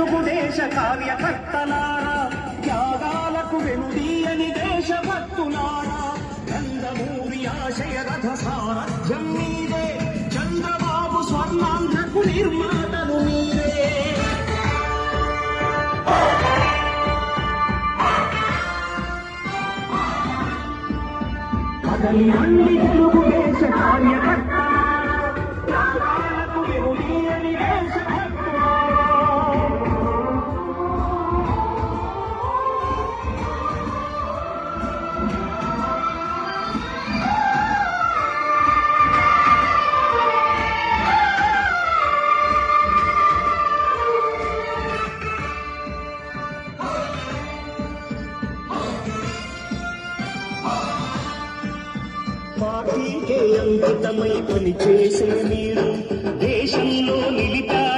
తెలుగుదేశ కార్యకర్తలారా, త్యాగాలకు వెనుదీయని దేశభక్తులారా, నందమూరి ఆశయ రథ సారథ్యం మీదే, చంద్రబాబు స్వర్ణాంధ్రకు నిర్మాతలు మీరే. కదలి రండి తెలుగుదేశ కార్యకర్తలారా, త్యాగాలకు వెనుదీయని దేశభక్తులారా. పార్టీకే అంకితమై పనిచేసే మీరు దేశ